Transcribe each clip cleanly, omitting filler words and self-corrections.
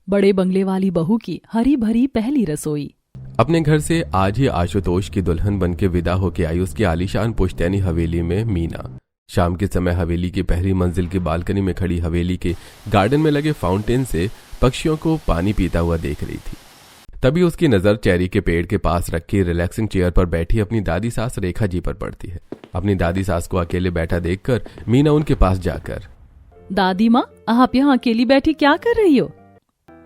बड़े बंगले वाली बहू की हरी भरी पहली रसोई। अपने घर से आज ही आशुतोष की दुल्हन बनके विदा होके आई उसकी आलीशान पुश्तैनी हवेली में मीना शाम के समय हवेली की पहली मंजिल की बालकनी में खड़ी हवेली के गार्डन में लगे फाउंटेन से पक्षियों को पानी पीता हुआ देख रही थी। तभी उसकी नजर चेरी के पेड़ के पास रखी रिलैक्सिंग चेयर पर बैठी अपनी दादी सास रेखा जी पर पड़ती है। अपनी दादी सास को अकेले बैठा देखकर मीना उनके पास जाकर, दादी माँ, आप यहाँ अकेली बैठी क्या कर रही हो?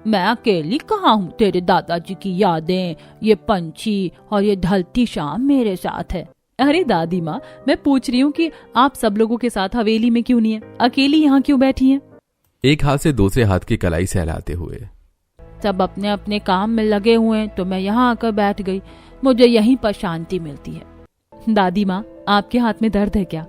मैं अकेली कहाँ हूँ, तेरे दादाजी की यादें, ये पंछी और ये ढलती शाम मेरे साथ है। अरे दादी माँ, मैं पूछ रही हूँ कि आप सब लोगों के साथ हवेली में क्यों नहीं है, अकेली यहाँ क्यों बैठी हैं? एक हाथ से दूसरे हाथ की कलाई सहलाते हुए, सब अपने अपने काम में लगे हुए हैं तो मैं यहाँ आकर बैठ गई, मुझे यहीं पर शांति मिलती है। दादी माँ, आपके हाथ में दर्द है क्या?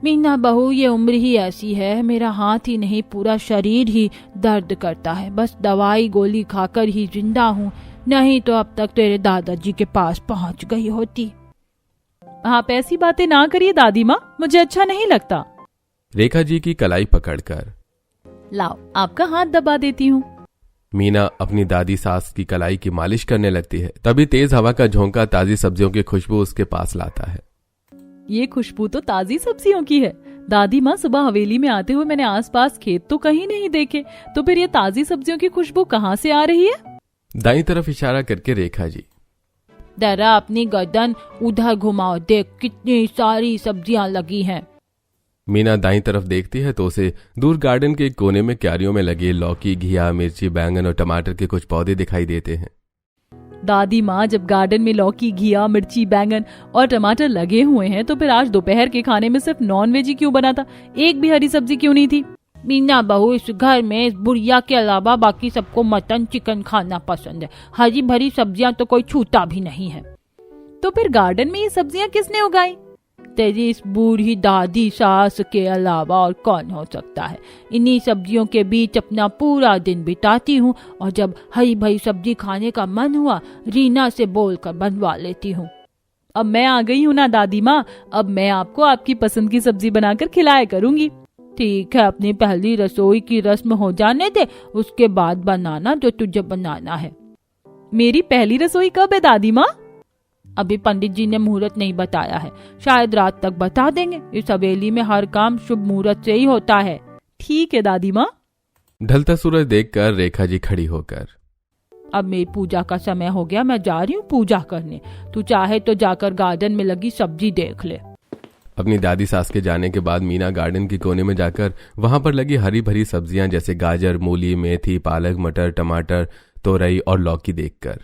मीना बहू, ये उम्र ही ऐसी है, मेरा हाथ ही नहीं पूरा शरीर ही दर्द करता है, बस दवाई गोली खाकर ही जिंदा हूँ, नहीं तो अब तक तेरे दादाजी के पास पहुँच गई होती। आप ऐसी बातें ना करिए दादी माँ, मुझे अच्छा नहीं लगता। रेखा जी की कलाई पकड़कर, लाओ आपका हाथ दबा देती हूँ। मीना अपनी दादी सास की कलाई की मालिश करने लगती है। तभी तेज हवा का झोंका ताजी सब्जियों की खुशबू उसके पास लाता है। ये खुशबू तो ताजी सब्जियों की है। दादी माँ, सुबह हवेली में आते हुए मैंने आसपास खेत तो कहीं नहीं देखे, तो फिर ये ताजी सब्जियों की खुशबू कहाँ से आ रही है? दाईं तरफ इशारा करके रेखा जी, जरा अपनी गर्दन उधर घुमाओ, देख कितनी सारी सब्जियां लगी हैं। मीना दाईं तरफ देखती है तो उसे दूर गार्डन के कोने में क्यारियों में लगे लौकी, घिया, मिर्ची, बैंगन और टमाटर के कुछ पौधे दिखाई देते हैं। दादी माँ, जब गार्डन में लौकी, घिया, मिर्ची, बैंगन और टमाटर लगे हुए हैं तो फिर आज दोपहर के खाने में सिर्फ नॉन वेज ही क्यों बना था? एक भी हरी सब्जी क्यों नहीं थी? मीना बहू, इस घर में इस बुढ़िया के अलावा बाकी सबको मटन चिकन खाना पसंद है, हरी भरी सब्जियां तो कोई छूता भी नहीं है। तो फिर गार्डन में ये सब्जियां किसने उगाई? तेरी इस बूढ़ी दादी सास के अलावा और कौन हो सकता है? इन्हीं सब्जियों के बीच अपना पूरा दिन बिताती हूँ और जब हरी भरी सब्जी खाने का मन हुआ रीना से बोलकर बनवा लेती हूँ। अब मैं आ गई हूँ ना दादी माँ, अब मैं आपको आपकी पसंद की सब्जी बनाकर खिलाया करूंगी। ठीक है, अपनी पहली रसोई की रस्म हो जाने दे, उसके बाद बनाना जो तुझे बनाना है। मेरी पहली रसोई कब है दादी माँ? अभी पंडित जी ने मुहूर्त नहीं बताया है, शायद रात तक बता देंगे। इस हवेली में हर काम शुभ मुहूर्त से ही होता है। ठीक है दादी माँ। ढलता सूरज देखकर रेखा जी खड़ी होकर, अब मेरी पूजा का समय हो गया, मैं जा रही हूँ पूजा करने। तू चाहे तो जाकर गार्डन में लगी सब्जी देख ले। अपनी दादी सास के जाने के बाद मीना गार्डन के कोने में जाकर वहां पर लगी हरी भरी सब्जियां जैसे गाजर, मूली, मेथी, पालक, मटर, टमाटर, तोरई और लौकी देखकर,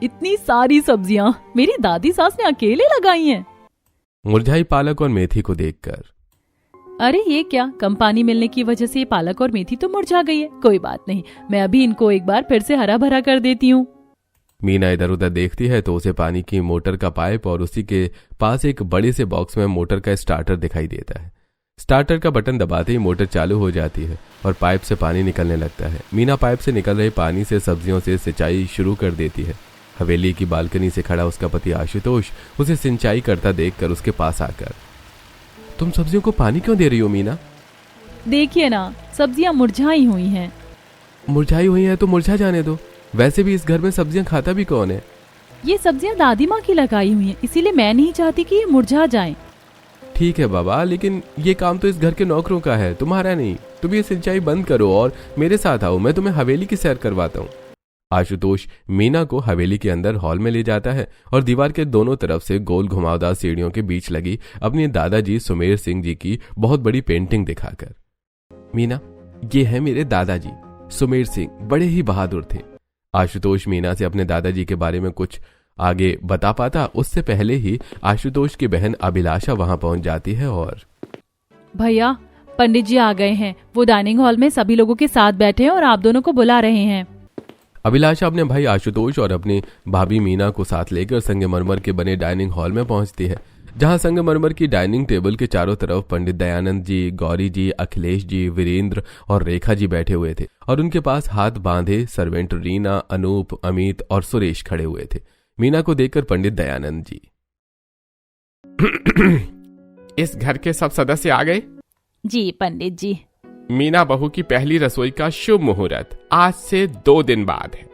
इतनी सारी सब्जियां मेरी दादी सास ने अकेले लगाई हैं। मुरझाई पालक और मेथी को देखकर, अरे ये क्या, कम पानी मिलने की वजह से ये पालक और मेथी तो मुरझा गई है। कोई बात नहीं, मैं अभी इनको एक बार फिर से हरा भरा कर देती हूँ। मीना इधर उधर देखती है तो उसे पानी की मोटर का पाइप और उसी के पास एक बड़े से बॉक्स में मोटर का स्टार्टर दिखाई देता है। स्टार्टर का बटन दबाते ही मोटर चालू हो जाती है और पाइप से पानी निकलने लगता है। मीना पाइप से निकल रहे पानी से सब्जियों से सिंचाई शुरू कर देती है। हवेली की बालकनी से खड़ा उसका पति आशुतोष उसे सिंचाई करता देखकर उसके पास आकर, तुम सब्जियों को पानी क्यों दे रही हो मीना? देखिए ना, सब्जियां मुरझाई हुई हैं। मुरझाई हुई है तो मुरझा जाने दो, वैसे भी इस घर में सब्जियां खाता भी कौन है? ये सब्जियां दादी माँ की लगाई हुई हैं, इसीलिए मैं नहीं चाहती कि ये मुरझा जाएं। ठीक है बाबा, लेकिन ये काम तो इस घर के नौकरों का है, तुम्हारा नहीं। तुम ये सिंचाई बंद करो और मेरे साथ आओ, मैं तुम्हें हवेली की सैर करवाता हूँ। आशुतोष मीना को हवेली के अंदर हॉल में ले जाता है और दीवार के दोनों तरफ से गोल घुमावदार सीढ़ियों के बीच लगी अपने दादाजी सुमेर सिंह जी की बहुत बड़ी पेंटिंग दिखाकर, मीना, ये है मेरे दादाजी सुमेर सिंह, बड़े ही बहादुर थे। आशुतोष मीना से अपने दादाजी के बारे में कुछ आगे बता पाता उससे पहले ही आशुतोष की बहन अभिलाषा वहां पहुंच जाती है और, भैया, पंडित जी आ गए हैं, वो डाइनिंग हॉल में सभी लोगों के साथ बैठे हैं और आप दोनों को बुला रहे हैं। अभिलाषा अपने भाई आशुतोष और अपनी भाभी मीना को साथ लेकर संगमरमर के बने डाइनिंग हॉल में पहुंचती है, जहां संगमरमर की डाइनिंग टेबल के चारों तरफ पंडित दयानंद जी, गौरी जी, अखिलेश जी, वीरेंद्र और रेखा जी बैठे हुए थे और उनके पास हाथ बांधे सर्वेंट रीना, अनूप, अमित और सुरेश खड़े हुए थे। मीना को देखकर पंडित दयानंद जी, इस घर के सब सदस्य आ गए? जी पंडित जी। मीना बहू की पहली रसोई का शुभ मुहूर्त आज से 2 दिन बाद है।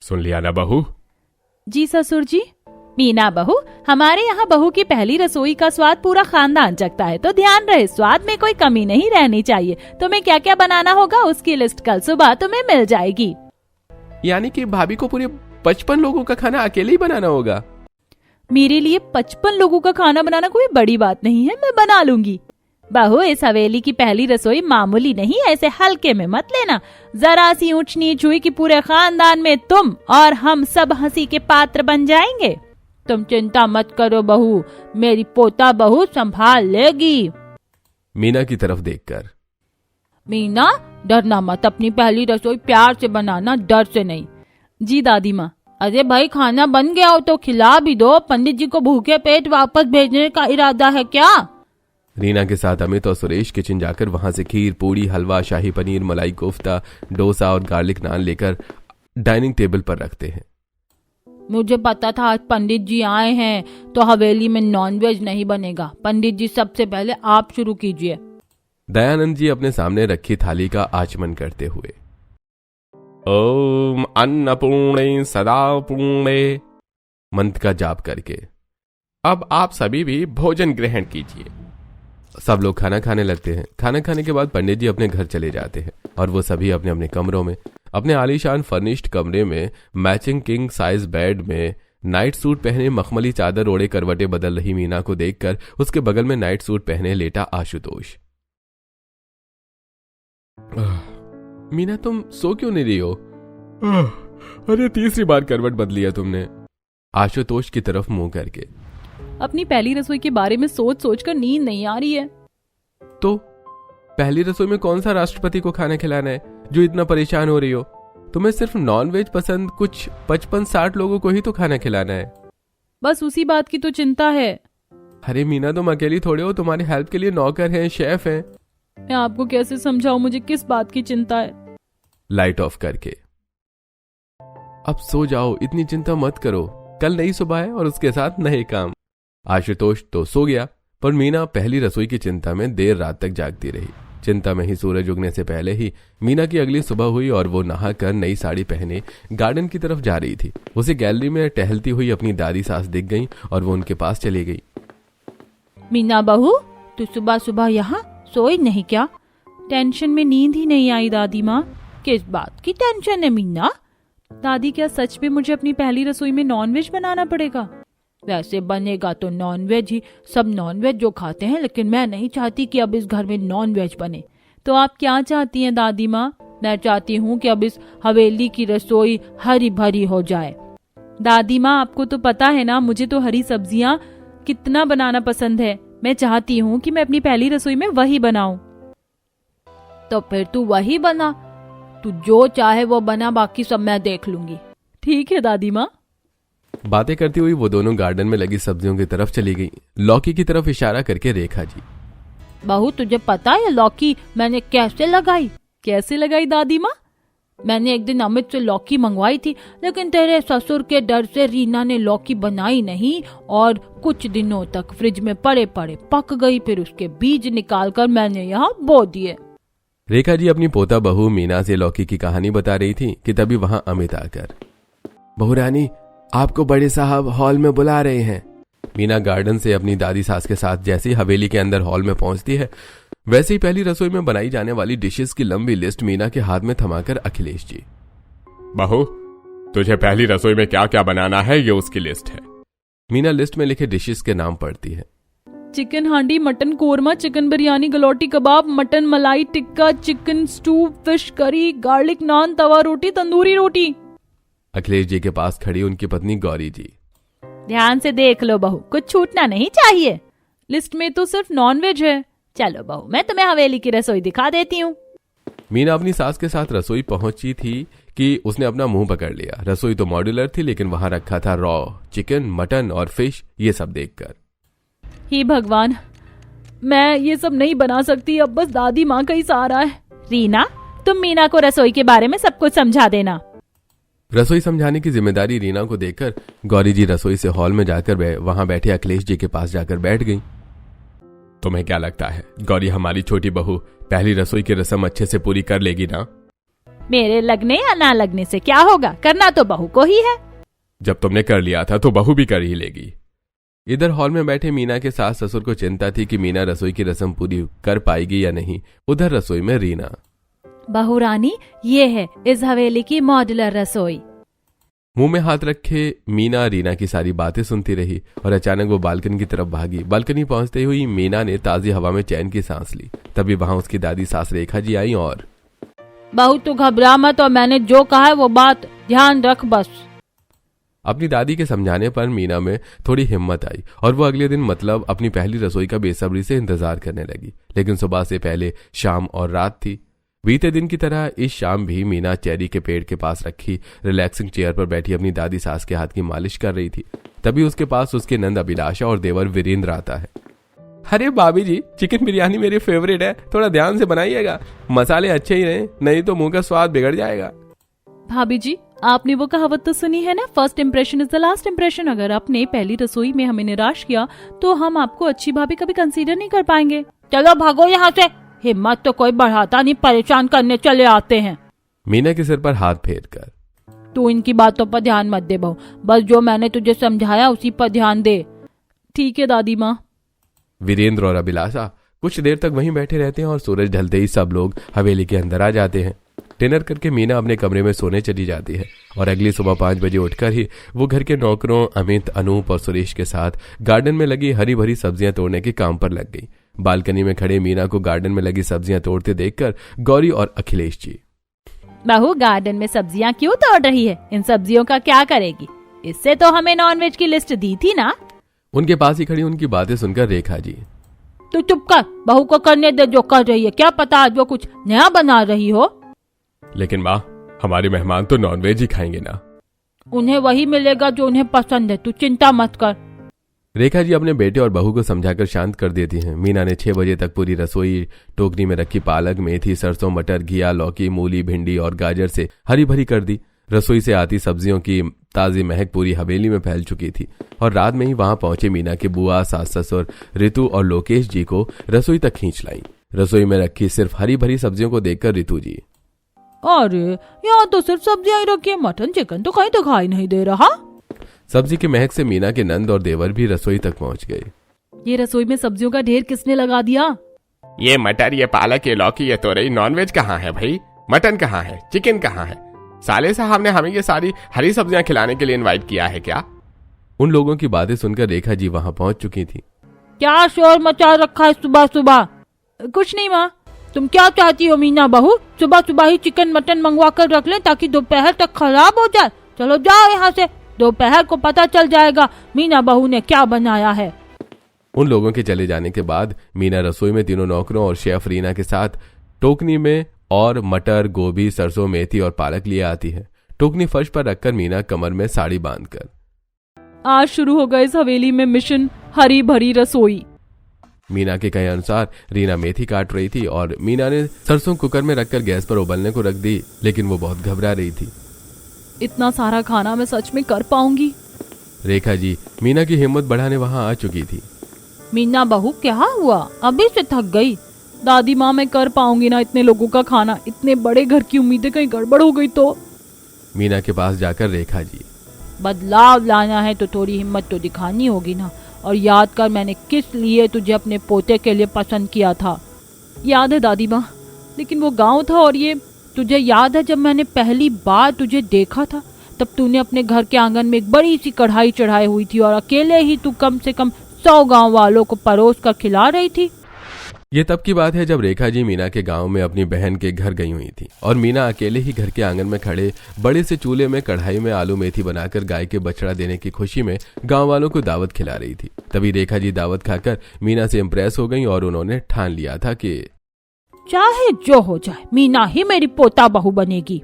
सुन लिया ना बहू? जी ससुर जी। मीना बहू, हमारे यहाँ बहू की पहली रसोई का स्वाद पूरा खानदान चखता है, तो ध्यान रहे स्वाद में कोई कमी नहीं रहनी चाहिए। तुम्हें क्या क्या बनाना होगा उसकी लिस्ट कल सुबह तुम्हें मिल जाएगी। यानी कि भाभी को पूरे 55 लोगों का खाना अकेले ही बनाना होगा? मेरे लिए 55 लोगों का खाना बनाना कोई बड़ी बात नहीं है, मैं बना लूंगी। बहू, इस हवेली की पहली रसोई मामूली नहीं, ऐसे हल्के में मत लेना। जरा सी ऊंच नीच हुई कि पूरे खानदान में तुम और हम सब हंसी के पात्र बन जाएंगे। तुम चिंता मत करो बहू, मेरी पोता बहू संभाल लेगी। मीना की तरफ देखकर, मीना डरना मत, अपनी पहली रसोई प्यार से बनाना, डर से नहीं। जी दादी माँ। अरे भाई, खाना बन गया हो तो खिला भी दो, पंडित जी को भूखे पेट वापस भेजने का इरादा है क्या? रीना के साथ अमित और सुरेश किचन जाकर वहां से खीर, पूड़ी, हलवा, शाही पनीर, मलाई कोफ्ता, डोसा और गार्लिक नान लेकर डाइनिंग टेबल पर रखते हैं। मुझे पता था आज पंडित जी आए हैं, तो हवेली में नॉनवेज नहीं बनेगा। पंडित जी, सबसे पहले आप शुरू कीजिए। दयानंद जी अपने सामने रखी थाली का आचमन करते हुए, ओम अन्नपूर्णे सदा पूर्णे मंत्र का जाप करके, अब आप सभी भी भोजन ग्रहण कीजिए। सब लोग खाना खाने लगते हैं। खाना खाने के बाद पंडित जी अपने घर चले जाते हैं और वो सभी अपने अपने कमरों में, अपने आलीशान फर्निश्ड कमरे में मैचिंग किंग साइज बेड में नाइट सूट पहने, मखमली चादर ओढ़े करवटें बदल रही मीना को देखकर उसके बगल में नाइट सूट पहने लेटा आशुतोष। मीना, तुम सो क्यों नहीं रही हो? अरे 3री बार करवट बदली है तुमने। आशुतोष की तरफ मुंह करके, अपनी पहली रसोई के बारे में सोच सोच कर नींद नहीं आ रही है। तो पहली रसोई में कौन सा राष्ट्रपति को खाना खिलाना है जो इतना परेशान हो रही हो? तुम्हें सिर्फ नॉनवेज पसंद, कुछ 55-60 लोगों को ही तो खाना खिलाना है। बस उसी बात की तो चिंता है। अरे मीना, तुम अकेली थोड़े हो, तुम्हारी हेल्प के लिए नौकर हैं, शेफ हैं। मैं आपको कैसे समझाऊं मुझे किस बात की चिंता है? लाइट ऑफ करके, अब सो जाओ, इतनी चिंता मत करो, कल नई सुबह है और उसके साथ नए काम। आशुतोष तो सो गया, पर मीना पहली रसोई की चिंता में देर रात तक जागती रही। चिंता में ही सूरज उगने से पहले ही मीना की अगली सुबह हुई और वो नहाकर नई साड़ी पहने गार्डन की तरफ जा रही थी। उसे गैलरी में टहलती हुई अपनी दादी सास दिख गई और वो उनके पास चली गई। मीना बहू, तू सुबह सुबह यहाँ सोई नहीं क्या? टेंशन में नींद ही नहीं आई दादी माँ। किस बात की टेंशन है मीना? दादी, क्या सच में मुझे अपनी पहली रसोई में नॉनवेज बनाना पड़ेगा? वैसे बनेगा तो नॉनवेज ही, सब नॉनवेज जो खाते हैं, लेकिन मैं नहीं चाहती कि अब इस घर में नॉनवेज बने। तो आप क्या चाहती हैं दादी माँ? मैं चाहती हूँ कि अब इस हवेली की रसोई हरी भरी हो जाए। दादी माँ, आपको तो पता है ना, मुझे तो हरी सब्जियाँ कितना बनाना पसंद है। मैं चाहती हूँ कि मैं अपनी पहली रसोई में वही बनाऊं। तो फिर तू वही बना, तू जो चाहे वो बना, बाकी सब मैं देख लूंगी। ठीक है दादी माँ। बातें करती हुई वो दोनों गार्डन में लगी सब्जियों की तरफ चली गई। लौकी की तरफ इशारा करके, रेखा जी, बहू तुझे पता है लौकी मैंने कैसे लगाई? कैसे लगाई दादी माँ? मैंने एक दिन अमित से लौकी मंगवाई थी, लेकिन तेरे ससुर के डर से रीना ने लौकी बनाई नहीं और कुछ दिनों तक फ्रिज में पड़े पड़े पक गई। फिर उसके बीज निकालकर मैंने यहाँ बो दिए। रेखा जी अपनी पोता बहू मीना से लौकी की कहानी बता रही थी कि तभी वहां अमित आकर, बहू रानी, आपको बड़े साहब हॉल में बुला रहे हैं। मीना गार्डन से अपनी दादी सास के साथ जैसे ही हवेली के अंदर हॉल में पहुंचती है, वैसे ही पहली रसोई में बनाई जाने वाली डिशेस की लंबी लिस्ट मीना के हाथ में थमाकर अखिलेश जी, बहू, तुझे पहली रसोई में क्या क्या बनाना है ये उसकी लिस्ट है। मीना लिस्ट में लिखे डिशेस के नाम पढ़ती है। Chicken handi, mutton korma, chicken biryani, galouti kebab, mutton malai tikka, chicken stew, fish curry, garlic naan, तवा रोटी, तंदूरी रोटी। अखिलेश जी के पास खड़ी उनकी पत्नी गौरी जी, ध्यान से देख लो बहू, कुछ छूटना नहीं चाहिए। लिस्ट में तो सिर्फ नॉनवेज है। चलो बहू, मैं तुम्हें हवेली की रसोई दिखा देती हूँ। मीना अपनी सास के साथ रसोई पहुंची थी कि उसने अपना मुंह पकड़ लिया। रसोई तो मॉड्यूलर थी, लेकिन वहां रखा था रॉ चिकन, मटन और फिश। ये सब देखकर, हे भगवान, मैं ये सब नहीं बना सकती, अब बस दादी माँ का ही सहारा है। रीना, तुम मीना को रसोई के बारे में सब कुछ समझा देना। रसोई समझाने की जिम्मेदारी रीना को देकर गौरी जी रसोई से हॉल में जाकर वहां बैठे अखिलेश जी के पास जाकर बैठ गई। तुम्हें क्या लगता है गौरी हमारी छोटी बहू पहली रसोई की रस्म अच्छे से पूरी कर लेगी ना? मेरे लगने या ना लगने से क्या होगा, करना तो बहू को ही है। जब तुमने कर लिया था तो बहू भी कर ही लेगी। इधर हॉल में बैठे मीना के सास ससुर को चिंता थी कि मीना रसोई की रस्म पूरी कर पाएगी या नहीं। उधर रसोई में रीना। बहू रानी, ये है इस हवेली की मॉड्यूलर रसोई। मुंह में हाथ रखे मीना रीना की सारी बातें सुनती रही और अचानक वो बालकनी की तरफ भागी। बालकनी पहुंचते हुई मीना ने ताजी हवा में चैन की सांस ली। तभी वहां उसकी दादी सास रेखा जी आई और बहू तू घबरा मत और मैंने जो कहा है वो बात ध्यान रख बस। अपनी दादी के समझाने पर मीना में थोड़ी हिम्मत आई और वो अगले दिन मतलब अपनी पहली रसोई का बेसब्री से इंतजार करने लगी। लेकिन सुबह से पहले शाम और रात थी। बीते दिन की तरह इस शाम भी मीना चेरी के पेड़ के पास रखी रिलैक्सिंग चेयर पर बैठी अपनी दादी सास के हाथ की मालिश कर रही थी। तभी उसके पास उसके नंद अभिलाषा और देवर वीरेंद्र आता है। अरे भाभी जी, चिकन बिरयानी मेरी फेवरेट है, थोड़ा ध्यान से बनाइएगा, मसाले अच्छे ही रहे, नहीं तो मुंह का स्वाद बिगड़ जाएगा। भाभी जी, आपने वो कहावत तो सुनी है ना, first impression is the last impression. अगर आपने पहली रसोई में हमें निराश किया तो हम आपको अच्छी भाभी कभी कंसीडर नहीं कर पाएंगे। चलो भागो यहाँ से, हिम्मत तो कोई बढ़ाता नहीं, परेशान करने चले आते हैं। मीना के सिर पर हाथ फेर कर तू इनकी बातों पर ध्यान मत दे बहू, बस जो मैंने तुझे समझाया उसी पर ध्यान दे। ठीक है दादी माँ। वीरेंद्र और अभिलाषा कुछ देर तक वहीं बैठे रहते हैं और सूरज ढलते ही सब लोग हवेली के अंदर आ जाते हैं। डिनर करके मीना अपने कमरे में सोने चली जाती है और अगली सुबह 5 बजे उठकर ही वो घर के नौकरों अमित, अनूप और सुरेश के साथ गार्डन में लगी हरी भरी सब्जियां तोड़ने के काम पर लग गई। बालकनी में खड़े मीना को गार्डन में लगी सब्जियां तोड़ते देखकर गौरी और अखिलेश जी, बहू गार्डन में सब्जियां क्यों तोड़ रही है, इन सब्जियों का क्या करेगी? इससे तो हमें नॉनवेज की लिस्ट दी थी ना। उनके पास ही खड़ी उनकी बातें सुनकर रेखा जी, तू चुप कर, बहू को करने दे जो कर रही है, क्या पता आज वो कुछ नया बना रही हो। लेकिन माँ, हमारे मेहमान तो नॉनवेज ही खाएंगे ना। उन्हें वही मिलेगा जो उन्हें पसंद है, तू चिंता मत कर। रेखा जी अपने बेटे और बहू को समझाकर शांत कर देती हैं। मीना ने 6 बजे तक पूरी रसोई टोकरी में रखी पालक, मेथी, सरसों, मटर, घिया, लौकी, मूली, भिंडी और गाजर से हरी भरी कर दी। रसोई से आती सब्जियों की ताजी महक पूरी हवेली में फैल चुकी थी और रात में ही वहां पहुंचे मीना के बुआ, सास ससुर, रितु और लोकेश जी को रसोई तक खींच लाई। रसोई में रखी सिर्फ हरी भरी सब्जियों को देखकर रितु जी, अरे यहाँ तो सिर्फ सब्जियां ही रखी है, मटन चिकन तो कहीं दिखाई नहीं दे रहा। सब्जी की महक से मीना के नंद और देवर भी रसोई तक पहुंच गए। ये रसोई में सब्जियों का ढेर किसने लगा दिया? ये मटर, ये पालक, ये लौकी, ये तोरई, नॉनवेज कहाँ है भाई? मटन कहाँ है? चिकन कहाँ है? साले साहब ने हमें ये सारी हरी सब्जियां खिलाने के लिए इनवाइट किया है क्या? उन लोगों की बातें सुनकर रेखा जी वहां पहुंच चुकी थी। क्या शोर मचा रखा है सुबह सुबह? कुछ नहीं माँ, तुम क्या चाहती हो मीना बहू? सुबह सुबह ही चिकन मटन मंगवा कर रख लें ताकि दोपहर तक खराब हो जाए। चलो जाओ यहाँ से, दोपहर को पता चल जाएगा मीना बहू ने क्या बनाया है। उन लोगों के चले जाने के बाद मीना रसोई में तीनों नौकरों और शेफ रीना के साथ टोकनी में और मटर, गोभी, सरसों, मेथी और पालक लिए आती है। टोकनी फर्श पर रखकर मीना कमर में साड़ी बांधकर, आज शुरू होगा इस हवेली में मिशन हरी भरी रसोई। मीना के कहे अनुसार रीना मेथी काट रही थी और मीना ने सरसों कुकर में रखकर गैस पर उबलने को रख दी, लेकिन वो बहुत घबरा रही थी। इतना सारा खाना मैं सच में कर पाऊंगी? रेखा जी मीना की हिम्मत बढ़ाने वहां आ चुकी थी। मीना बहू क्या हुआ, अभी से थक गई? दादी माँ मैं कर पाऊंगी ना इतने लोगों का खाना? इतने बड़े घर की उम्मीदें कहीं गड़बड़ हो गई तो? मीना के पास जाकर रेखा जी, बदलाव लाना है तो थोड़ी हिम्मत तो दिखानी होगी ना। और याद कर मैंने किस लिए तुझे अपने पोते के लिए पसंद किया था। याद है दादी माँ, लेकिन वो गांव था और ये तुझे याद है जब मैंने पहली बार तुझे देखा था तब तूने अपने घर के आंगन में एक बड़ी सी कढ़ाई चढ़ाई हुई थी और अकेले ही तू कम से कम 100 गांव वालों को परोस कर खिला रही थी। ये तब की बात है जब रेखा जी मीना के गांव में अपनी बहन के घर गई हुई थी और मीना अकेले ही घर के आंगन में खड़े बड़े से चूल्हे में कढ़ाई में आलू मेथी बनाकर गाय के बछड़ा देने की खुशी में गांव वालों को दावत खिला रही थी। तभी रेखा जी दावत खाकर मीना से इम्प्रेस हो गई और उन्होंने ठान लिया था कि चाहे जो हो जाए मीना ही मेरी पोता बहू बनेगी।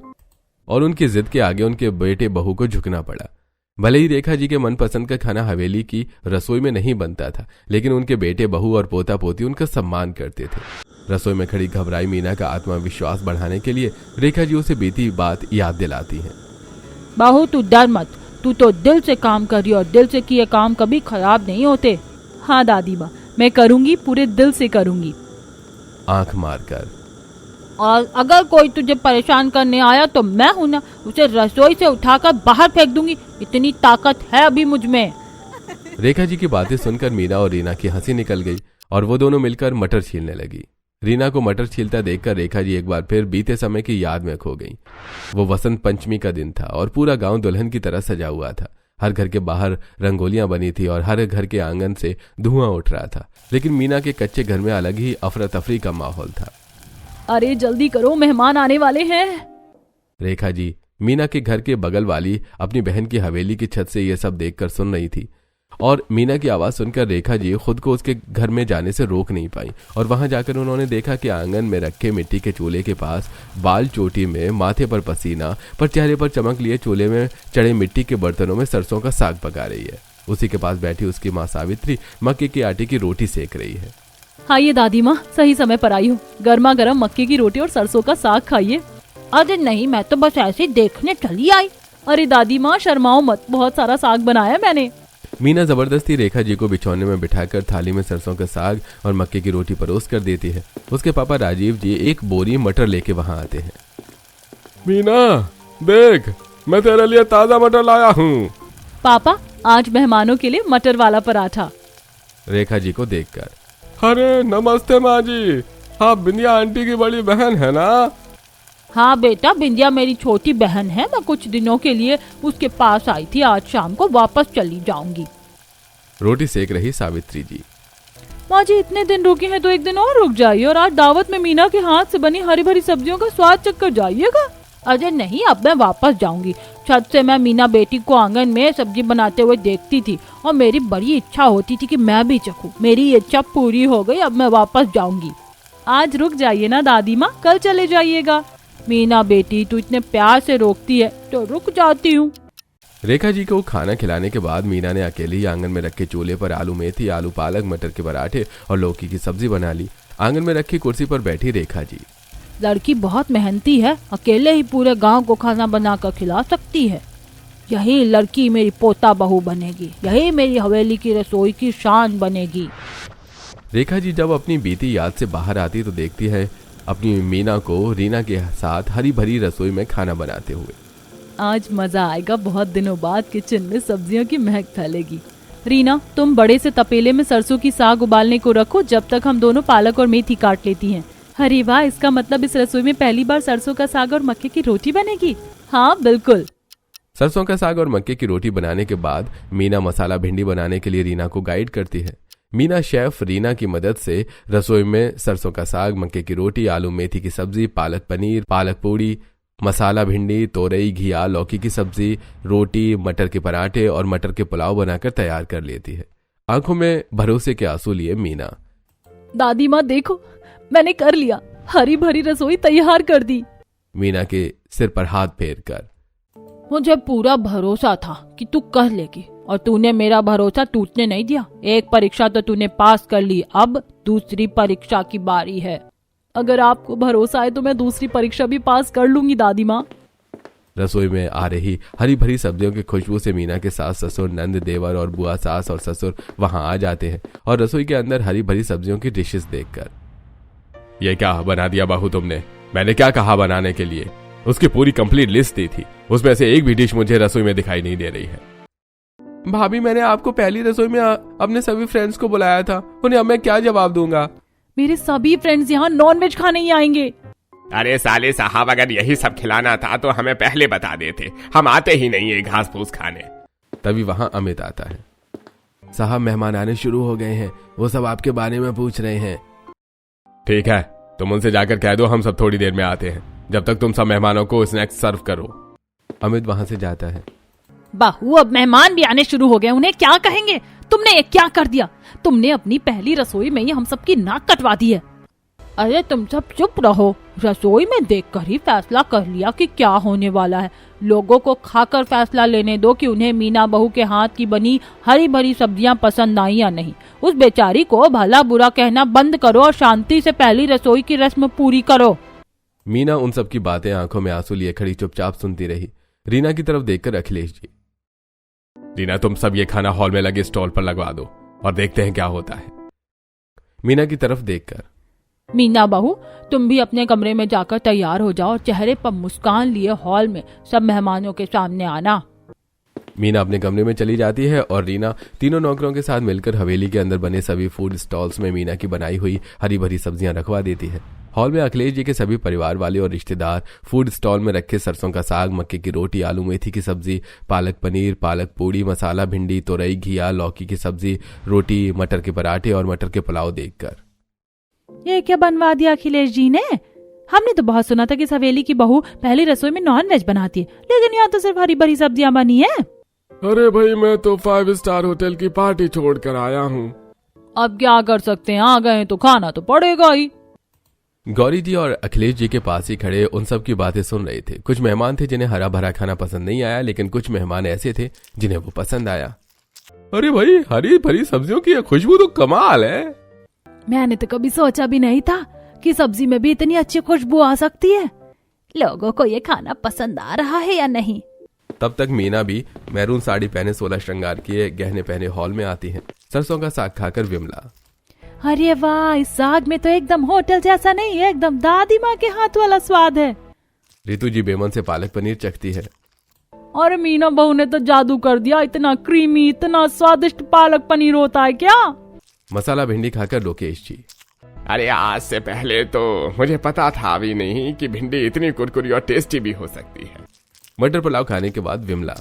और उनकी जिद के आगे उनके बेटे बहू को झुकना पड़ा। भले ही रेखा जी के मनपसंद का खाना हवेली की रसोई में नहीं बनता था, लेकिन उनके बेटे बहू और पोता पोती उनका सम्मान करते थे। रसोई में खड़ी घबराई मीना का आत्मविश्वास बढ़ाने के लिए रेखा जी उसे बीती बात याद दिलाती हैं। बहू तू डर मत, तू तो दिल से काम कर रही और दिल से किए काम कभी खराब नहीं होते। हाँ दादी माँ, मैं करूंगी, पूरे दिल से करूंगी। आंख मारकर। और अगर कोई तुझे परेशान करने आया तो मैं हूं ना, उसे रसोई से उठाकर बाहर फेंक दूंगी, इतनी ताकत है अभी मुझ में। रेखा जी की बातें सुनकर मीना और रीना की हंसी निकल गई और वो दोनों मिलकर मटर छीलने लगी। रीना को मटर छीलता देखकर रेखा जी एक बार फिर बीते समय की याद में खो गई। वो वसंत पंचमी का दिन था और पूरा गांव दुल्हन की तरह सजा हुआ था। हर घर के बाहर रंगोलियां बनी थी और हर घर के आंगन से धुआं उठ रहा था, लेकिन मीना के कच्चे घर में अलग ही अफरा तफरी का माहौल था। अरे जल्दी करो, मेहमान आने वाले हैं। रेखा जी मीना के घर के बगल वाली अपनी बहन की हवेली की छत से यह सब देखकर सुन रही थी और मीना की आवाज सुनकर रेखा जी खुद को उसके घर में जाने से रोक नहीं पाई और वहां जाकर उन्होंने देखा कि आंगन में रखे मिट्टी के चूल्हे के पास बाल चोटी में, माथे पर पसीना पर चेहरे पर चमक लिए चूल्हे में चढ़े मिट्टी के बर्तनों में सरसों का साग पका रही है। उसी के पास बैठी उसकी माँ सावित्री मक्के के आटे की रोटी सेक रही है। आइए दादी माँ, सही समय पर आई हूँ। गर्मा गर्म मक्के की रोटी और सरसों का साग खाइए। अरे नहीं, मैं तो बस ऐसे देखने चली आई। अरे दादी माँ शर्माओ मत, बहुत सारा साग बनाया मैंने। मीना जबरदस्ती रेखा जी को बिछौने में बिठाकर थाली में सरसों का साग और मक्के की रोटी परोस कर देती है। उसके पापा राजीव जी एक बोरी मटर लेके वहां आते हैं। मीना देख, मैं तेरे लिए ताजा मटर लाया हूँ। पापा आज मेहमानों के लिए मटर वाला पराठा। रेखा जी को देखकर। अरे नमस्ते माँ जी, हाँ बिंदिया आंटी की बड़ी बहन है ना? हाँ बेटा, बिंदिया मेरी छोटी बहन है। मैं कुछ दिनों के लिए उसके पास आई थी, आज शाम को वापस चली जाऊंगी। रोटी सेक रही सावित्री जी। माँ जी इतने दिन रुकी हैं तो एक दिन और रुक जाइए और आज दावत में मीना के हाथ से बनी हरी भरी सब्जियों का स्वाद चखकर जाइएगा। अजय नहीं, अब मैं वापस जाऊंगी। छत से मैं मीना बेटी को आंगन में सब्जी बनाते हुए देखती थी और मेरी बड़ी इच्छा होती थी कि मैं भी चखूं। मेरी इच्छा पूरी हो गई, अब मैं वापस जाऊंगी। आज रुक जाइए ना दादी माँ, कल चले जाइएगा। मीना बेटी तू इतने प्यार से रोकती है तो रुक जाती हूँ। रेखा जी को खाना खिलाने के बाद मीना ने अकेले ही आंगन में रखे चूल्हे पर आलू मेथी, आलू पालक, मटर के पराठे और लौकी की सब्जी बना ली। आंगन में रखी कुर्सी पर बैठी रेखा जी। लड़की बहुत मेहनती है, अकेले ही पूरे गांव को खाना बनाकर खिला सकती है। यही लड़की मेरी पोता बहू बनेगी, यही मेरी हवेली की रसोई की शान बनेगी। रेखा जी जब अपनी बीती याद से बाहर आती तो देखती है अपनी मीना को रीना के साथ हरी भरी रसोई में खाना बनाते हुए। आज मजा आएगा, बहुत दिनों बाद किचन में सब्जियों की महक फैलेगी। रीना तुम बड़े से तपेले में सरसों की साग उबालने को रखो जब तक हम दोनों पालक और मेथी काट लेती हैं। अरे वाह, इसका मतलब इस रसोई में पहली बार सरसों का साग और मक्के की रोटी बनेगी। हाँ बिल्कुल। सरसों का साग और मक्के की रोटी बनाने के बाद मीना मसाला भिंडी बनाने के लिए रीना को गाइड करती है। मीना शेफ रीना की मदद से रसोई में सरसों का साग, मक्के की रोटी, आलू मेथी की सब्जी, पालक पनीर, पालक पूड़ी, मसाला भिंडी, तोरई, घिया, लौकी की सब्जी, रोटी, मटर के पराठे और मटर के पुलाव बनाकर तैयार कर लेती है। आंखों में भरोसे के आंसू लिए मीना। दादी माँ देखो, मैंने कर लिया, हरी भरी रसोई तैयार कर दी। मीना के सिर पर हाथ फेर कर। मुझे पूरा भरोसा था कि तू कर लेगी और तूने मेरा भरोसा टूटने नहीं दिया। एक परीक्षा तो तूने पास कर ली, अब दूसरी परीक्षा की बारी है। अगर आपको भरोसा है तो मैं दूसरी परीक्षा भी पास कर लूंगी दादी माँ। रसोई में आ रही हरी भरी सब्जियों की खुशबू से मीना के सास ससुर, नंद, देवर और बुआ सास और ससुर वहां आ जाते हैं और रसोई के अंदर हरी भरी सब्जियों की डिशेस देखकर। ये क्या बना दिया बहू तुमने? मैंने क्या कहा बनाने के लिए? उसकी पूरी कंप्लीट लिस्ट दी थी, उसमें से एक भी डिश मुझे रसोई में दिखाई नहीं दे रही है। भाभी मैंने आपको पहली रसोई में अपने सभी फ्रेंड्स को बुलाया था, उन्हें अब मैं क्या जवाब दूंगा? मेरे सभी फ्रेंड्स यहाँ नॉनवेज खाने ही आएंगे। अरे साले साहब, अगर यही सब खिलाना था तो हमें पहले बता देते, हम आते ही नहीं है घास फूस खाने। तभी वहां अमित आता है। साहब मेहमान आने शुरू हो गए हैं, वो सब आपके बारे में पूछ रहे हैं। ठीक है, तुम उनसे जाकर कह दो हम सब थोड़ी देर में आते हैं, जब तक तुम सब मेहमानों को स्नैक्स सर्व करो। अमित वहां से जाता है। बाहू अब मेहमान भी आने शुरू हो गए, उन्हें क्या कहेंगे? तुमने ये क्या कर दिया? तुमने अपनी पहली रसोई में ही हम सबकी नाक कटवा दी है। अरे तुम सब चुप रहो, रसोई में देखकर ही फैसला कर लिया कि क्या होने वाला है। लोगों को खाकर फैसला लेने दो कि उन्हें मीना बहू के हाथ की बनी हरी भरी सब्जियां पसंद आई या नहीं। उस बेचारी को भला बुरा कहना बंद करो और शांति से पहली रसोई की रस्म पूरी करो। मीना उन सब की बातें आंखों में आंसू लिए खड़ी चुपचाप सुनती रही। रीना की तरफ देखकर अखिलेश जी। रीना तुम सब ये खाना हॉल में लगे स्टॉल पर लगवा दो और देखते हैं क्या होता है। मीना की तरफ देखकर। मीना बहू, तुम भी अपने कमरे में जाकर तैयार हो जाओ और चेहरे पर मुस्कान लिए हॉल में सब मेहमानों के सामने आना। मीना अपने कमरे में चली जाती है और रीना तीनों नौकरों के साथ मिलकर हवेली के अंदर बने सभी फूड स्टॉल्स में मीना की बनाई हुई हरी भरी सब्जियां रखवा देती है। हॉल में अखिलेश जी के सभी परिवार वाले और रिश्तेदार फूड स्टॉल में रखे सरसों का साग, मक्के की रोटी, आलू मेथी की सब्जी, पालक पनीर, पालक पूड़ी, मसाला भिंडी, तोरई, घिया, लौकी की सब्जी, रोटी, मटर के पराठे और मटर के पुलाव देखकर, ये क्या बनवा दिया अखिलेश जी ने? हमने तो बहुत सुना था कि इस हवेली की बहू पहली रसोई में नॉन वेज बनाती है, लेकिन यहाँ तो सिर्फ हरी भरी सब्जियां बनी है। अरे भाई, मैं तो 5 स्टार होटल की पार्टी छोड़कर आया हूँ। अब क्या कर सकते हैं, आ गए तो खाना तो पड़ेगा ही। गौरी जी और अखिलेश जी के पास ही खड़े उन सब की बातें सुन रहे थे। कुछ मेहमान थे जिन्हें हरा भरा खाना पसंद नहीं आया, लेकिन कुछ मेहमान ऐसे थे जिन्हें वो पसंद आया। अरे भाई, हरी भरी सब्जियों की खुशबू तो कमाल है। मैंने तो कभी सोचा भी नहीं था कि सब्जी में भी इतनी अच्छी खुशबू आ सकती है। लोगों को ये खाना पसंद आ रहा है या नहीं? तब तक मीना भी मैरून साड़ी पहने 16 श्रृंगार किए गहने पहने हॉल में आती है। सरसों का साग खाकर विमला, अरे वाह, इस साग में तो एकदम होटल जैसा नहीं है, एकदम दादी माँ के हाथ वाला स्वाद है। रितु जी बेमन से पालक पनीर चखती है। और मीना बहू ने तो जादू कर दिया, इतना क्रीमी, इतना स्वादिष्ट पालक पनीर होता है क्या? मसाला भिंडी खाकर लोकेश जी, अरे आज से पहले तो मुझे पता था भी नहीं कि भिंडी इतनी कुरकुरी और टेस्टी भी हो सकती है। मटर पुलाव खाने के बाद विमला,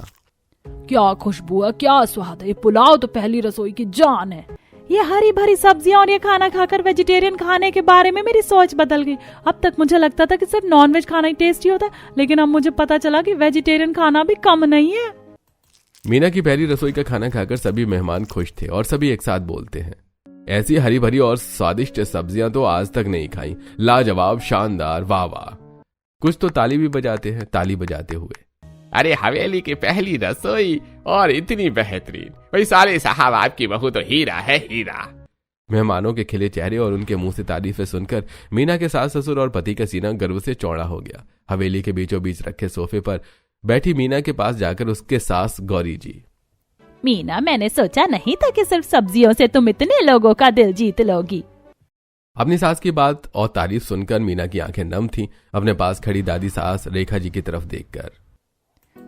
क्या खुशबू है, क्या स्वाद है, ये पुलाव तो पहली रसोई की जान है। ये हरी भरी सब्जियां और ये खाना खाकर वेजिटेरियन खाने के बारे में मेरी सोच बदल गई। अब तक मुझे लगता था कि सिर्फ नॉन वेज खाना ही टेस्टी होता है, लेकिन अब मुझे पता चला कि वेजिटेरियन खाना भी कम नहीं है। मीना की पहली रसोई का खाना खाकर सभी मेहमान खुश थे और सभी एक साथ बोलते हैं, ऐसी हरी भरी और स्वादिष्ट सब्जियां तो आज तक नहीं खाई, लाजवाब, शानदार, वाह वाह। कुछ तो ताली भी बजाते हैं, ताली बजाते हुए। अरे हवेली की पहली रसोई और इतनी बेहतरीन, भाई साले साहब, आपकी बहू तो हीरा है, हीरा। मेहमानों के खिले चेहरे और उनके मुंह से तारीफें सुनकर मीना के सास ससुर और पति का सीना गर्व से चौड़ा हो गया। हवेली के बीचों बीच रखे सोफे पर बैठी मीना के पास जाकर उसके सास गौरी जी, मीना, मैंने सोचा नहीं था कि सिर्फ सब्जियों से तुम इतने लोगों का दिल जीत लोगी। अपनी सास की बात और तारीफ सुनकर मीना की आंखें नम थीं, अपने पास खड़ी दादी सास रेखा जी की तरफ देखकर।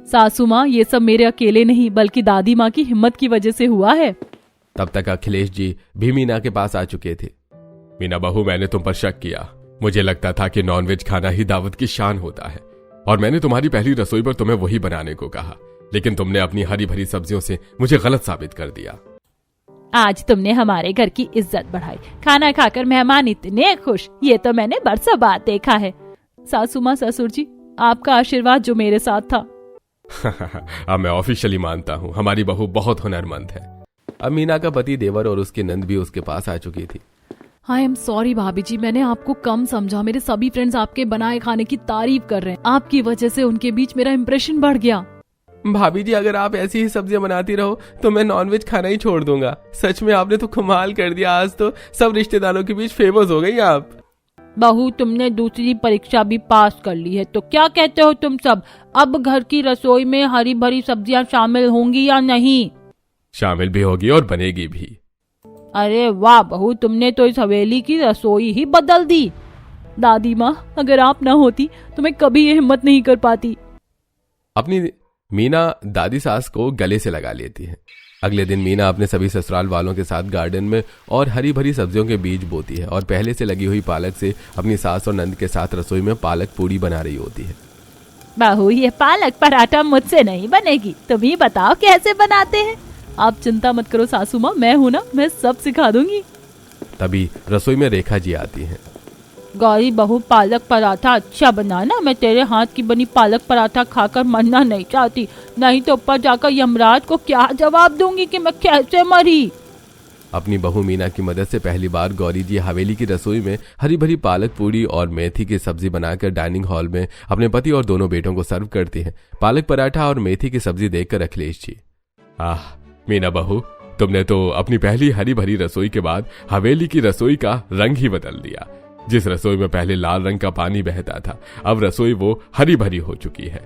सासू माँ, ये सब मेरे अकेले नहीं बल्कि दादी माँ की हिम्मत की वजह से हुआ है। तब तक अखिलेश जी भी मीना के पास आ चुके थे। मीना बहू, मैंने तुम पर शक किया। मुझे लगता था कि नॉनवेज खाना ही दावत की शान होता है, और मैंने तुम्हारी पहली रसोई पर तुम्हें वही बनाने को कहा, लेकिन तुमने अपनी हरी भरी सब्जियों से मुझे गलत साबित कर दिया। आज तुमने हमारे घर की इज्जत बढ़ाई, खाना खाकर मेहमान इतने खुश, ये तो मैंने बरसों बाद देखा है। सासू माँ, ससुर जी, आपका आशीर्वाद जो मेरे साथ था। अब मैं ऑफिशियली मानता हूँ, हमारी बहू बहुत हुनरमंद है। अब मीना का पति देवर और उसकी नंद भी उसके पास आ चुकी थी। आई एम सॉरी भाभी जी, मैंने आपको कम समझा। मेरे सभी फ्रेंड्स आपके बनाए खाने की तारीफ कर रहे हैं, आपकी वजह से उनके बीच मेरा इंप्रेशन बढ़ गया। भाभी जी, अगर आप ऐसी ही सब्जियां बनाती रहो तो मैं नॉनवेज खाना ही छोड़ दूंगा। सच में आपने तो कमाल कर दिया, आज तो सब रिश्तेदारों के बीच फेमस हो गई आप। बहू, तुमने दूसरी परीक्षा भी पास कर ली है, तो क्या कहते हो तुम सब? अब घर की रसोई में हरी भरी सब्जियां शामिल होंगी या नहीं? शामिल भी होगी और बनेगी भी। अरे वाह बहू, तुमने तो इस हवेली की रसोई ही बदल दी। दादी माँ, अगर आप ना होती तो मैं कभी ये हिम्मत नहीं कर पाती। अपनी मीना दादी सास को गले से लगा लेती है। अगले दिन मीना अपने सभी ससुराल वालों के साथ गार्डन में और हरी भरी सब्जियों के बीज बोती है और पहले से लगी हुई पालक से अपनी सास और नंद के साथ रसोई में पालक पूड़ी बना रही होती है। बहू, ये पालक पराठा मुझसे नहीं बनेगी, तुम ही बताओ कैसे बनाते हैं। आप चिंता मत करो सासू माँ, मैं हूँ ना, मैं सब सिखा दूंगी। तभी रसोई में रेखा जी आती हैं। गौरी बहू, पालक पराठा अच्छा बनाना, मैं तेरे हाथ की बनी पालक पराठा खाकर मरना नहीं चाहती, नहीं तो ऊपर जाकर यमराज को क्या जवाब दूंगी कि मैं कैसे मरी। अपनी बहू मीना की मदद से पहली बार गौरी जी हवेली की रसोई में हरी भरी पालक पूड़ी और मेथी की सब्जी बनाकर डाइनिंग हॉल में अपने पति और दोनों बेटों को सर्व करती हैं। पालक पराठा और मेथी की सब्जी देखकर अखिलेश जी, मीना बहू, तुमने तो अपनी पहली हरी भरी रसोई के बाद हवेली की रसोई का रंग ही बदल दिया। जिस रसोई में पहले लाल रंग का पानी बहता था, अब रसोई वो हरी भरी हो चुकी है।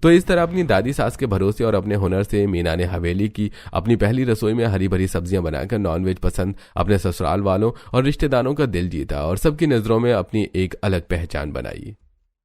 तो इस तरह अपनी दादी सास के भरोसे और अपने हुनर से मीना ने हवेली की अपनी पहली रसोई में हरी भरी सब्जियां बनाकर नॉनवेज पसंद अपने ससुराल वालों और रिश्तेदारों का दिल जीता और सबकी नजरों में अपनी एक अलग पहचान बनाई।